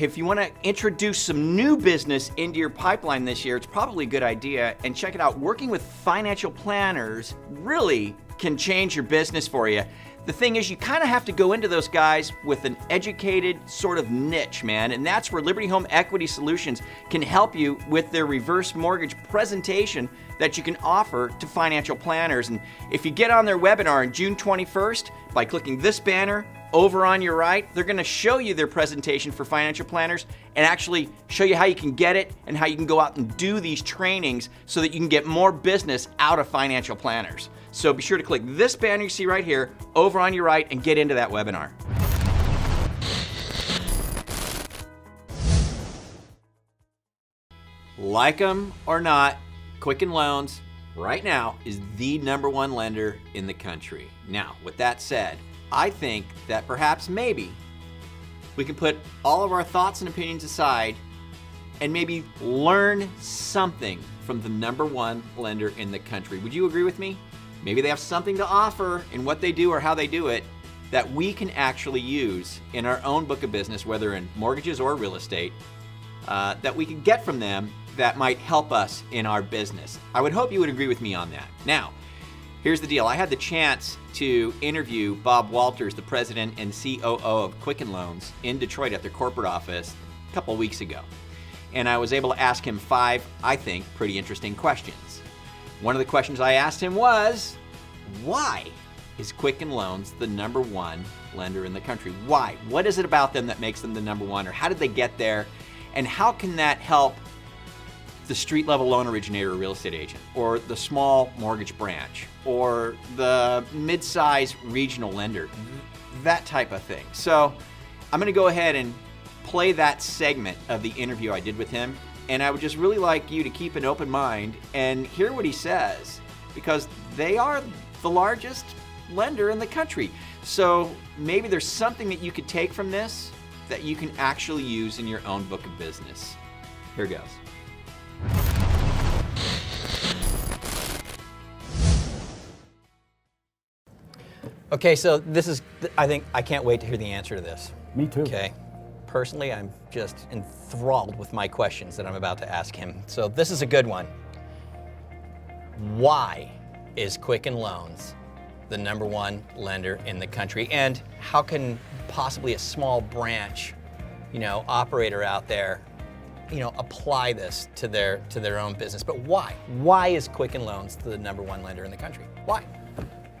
if you want to introduce some new business into your pipeline this year, it's probably a good idea. And check it out, working with financial planners really can change your business for you. The thing is, you kind of have to go into those guys with an educated sort of niche, man, and that's where Liberty Home Equity Solutions can help you with their reverse mortgage presentation that you can offer to financial planners. And if you get on their webinar on June 21st by clicking this banner over on your right, they're going to show you their presentation for financial planners and actually show you how you can get it and how you can go out and do these trainings so that you can get more business out of financial planners. So be sure to click this banner you see right here over on your right and get into that webinar. Like them or not, Quicken Loans right now is the #1 lender in the country. Now, with that said, I think that perhaps maybe we can put all of our thoughts and opinions aside and maybe learn something from the #1 lender in the country. Would you agree with me? Maybe they have something to offer in what they do or how they do it that we can actually use in our own book of business, whether in mortgages or real estate, that we can get from them that might help us in our business. I would hope you would agree with me on that. Now, here's the deal. I had the chance to interview Bob Walters, the president and COO of Quicken Loans in Detroit at their corporate office a couple weeks ago. And I was able to ask him 5, I think, pretty interesting questions. One of the questions I asked him was, why is Quicken Loans the #1 lender in the country? Why? What is it about them that makes them the #1, or how did they get there? And how can that help the street level loan originator or real estate agent, or the small mortgage branch, or the mid-size regional lender, that type of thing. So I'm gonna go ahead and play that segment of the interview I did with him, and I would just really like you to keep an open mind and hear what he says, because they are the largest lender in the country. So maybe there's something that you could take from this that you can actually use in your own book of business. Here goes. Okay, so this is, I can't wait to hear the answer to this. Me too. Okay. Personally, I'm just enthralled with my questions that I'm about to ask him. So this is a good one. Why is Quicken Loans the #1 lender in the country? And how can possibly a small branch, operator out there, apply this to their own business? But why? Why is Quicken Loans the #1 lender in the country? Why?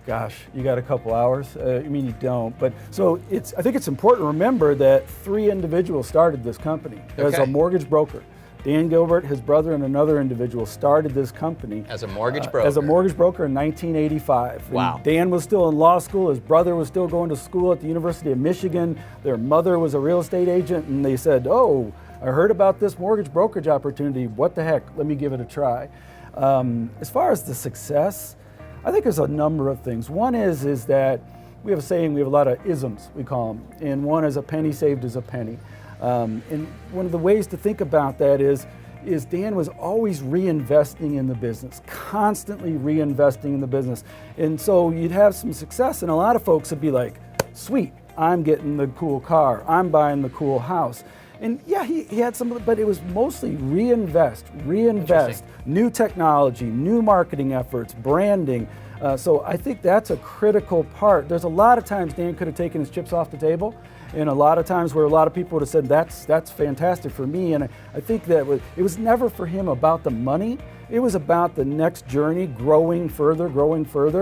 Gosh, you got a couple hours? You don't. But so I think it's important to remember that 3 individuals started this company. There's a mortgage broker. Dan Gilbert, his brother, and another individual started this company. As a mortgage broker? As a mortgage broker in 1985. Wow. And Dan was still in law school. His brother was still going to school at the University of Michigan. Their mother was a real estate agent, and they said, oh, I heard about this mortgage brokerage opportunity. What the heck? Let me give it a try. As far as the success, I think there's a number of things. One is that we have a saying, we have a lot of isms, we call them, and one is a penny saved is a penny. And one of the ways to think about that is Dan was always reinvesting in the business, constantly reinvesting in the business. And so you'd have some success, and a lot of folks would be like, sweet, I'm getting the cool car, I'm buying the cool house. And yeah, he had some, but it was mostly reinvest, new technology, new marketing efforts, branding. So I think that's a critical part. There's a lot of times Dan could have taken his chips off the table, and a lot of times where a lot of people would have said, that's fantastic for me. And I think that it was never for him about the money. It was about the next journey, growing further,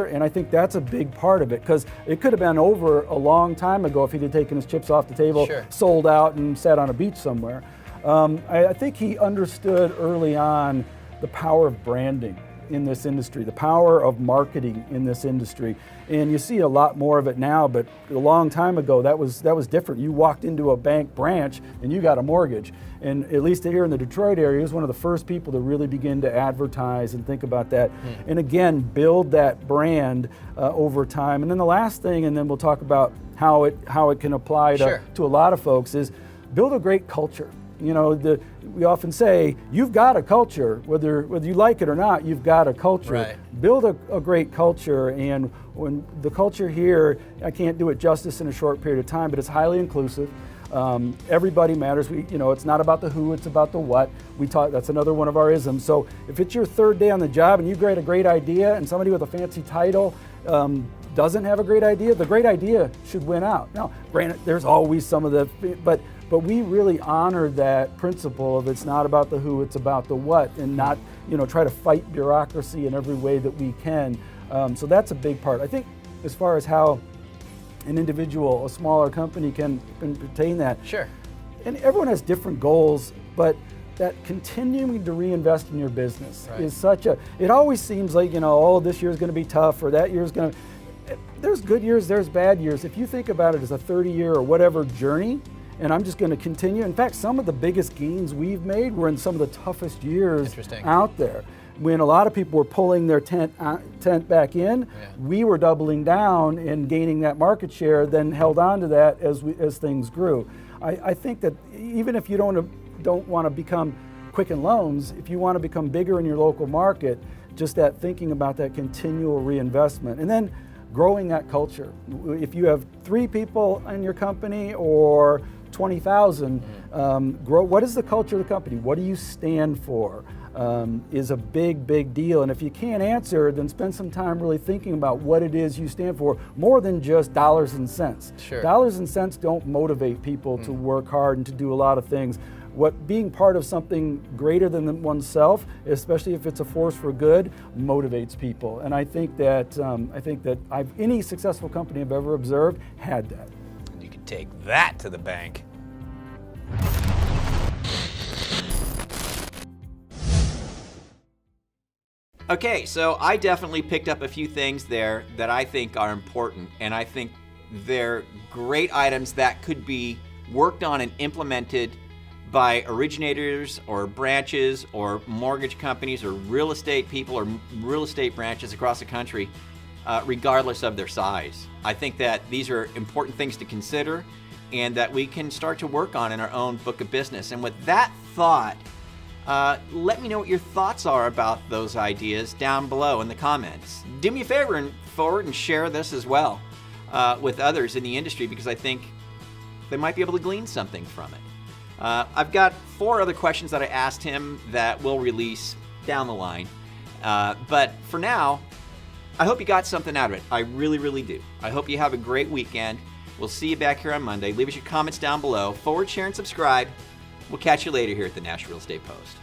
and I think that's a big part of it, because it could have been over a long time ago if he'd have taken his chips off the table, Sure. sold out, and sat on a beach somewhere. I think he understood early on the power of branding in this industry, the power of marketing in this industry. And you see a lot more of it now, but a long time ago, that was different. You walked into a bank branch and you got a mortgage. And at least here in the Detroit area, he was one of the first people to really begin to advertise and think about that. And again, build that brand over time. And then the last thing, and then we'll talk about how it can apply Sure. to a lot of folks, is build a great culture. You know, we often say, you've got a culture, whether you like it or not, you've got a culture. Right. Build a great culture, and when the culture here, I can't do it justice in a short period of time, but it's highly inclusive. Everybody matters. It's not about the who, it's about the what. That's another one of our isms. So if it's your third day on the job and you get a great idea and somebody with a fancy title doesn't have a great idea, the great idea should win out. Now, granted, there's always some of the, but we really honor that principle of it's not about the who, it's about the what, and not, try to fight bureaucracy in every way that we can. So that's a big part. I think as far as how an individual, a smaller company can attain that. Sure. And everyone has different goals, but that continuing to reinvest in your business is it always seems like, this year's gonna be tough, or that year's gonna, there's good years, there's bad years. If you think about it as a 30-year or whatever journey, and I'm just gonna continue. In fact, some of the biggest gains we've made were in some of the toughest years out there. When a lot of people were pulling their tent back in, we were doubling down and gaining that market share, then held on to that as things grew. I think that even if you don't want to become Quicken Loans, if you want to become bigger in your local market, just that thinking about that continual reinvestment, and then growing that culture. If you have 3 people in your company or 20,000, grow. What is the culture of the company? What do you stand for? Is a big deal. And if you can't answer, then spend some time really thinking about what it is you stand for, more than just dollars and cents. Sure. Dollars and cents don't motivate people to work hard and to do a lot of things. What being part of something greater than oneself, especially if it's a force for good, motivates people. And I think that any successful company I've ever observed had that. You can take that to the bank. Okay, so I definitely picked up a few things there that I think are important, and I think they're great items that could be worked on and implemented by originators or branches or mortgage companies or real estate people or real estate branches across the country, regardless of their size. I think that these are important things to consider and that we can start to work on in our own book of business. And with that thought, let me know what your thoughts are about those ideas down below in the comments. Do me a favor and forward and share this as well with others in the industry, because I think they might be able to glean something from it. I've got 4 other questions that I asked him that we'll release down the line. But for now, I hope you got something out of it. I really do. I hope you have a great weekend. We'll see you back here on Monday. Leave us your comments down below. Forward, share, and subscribe. We'll catch you later here at the National Real Estate Post.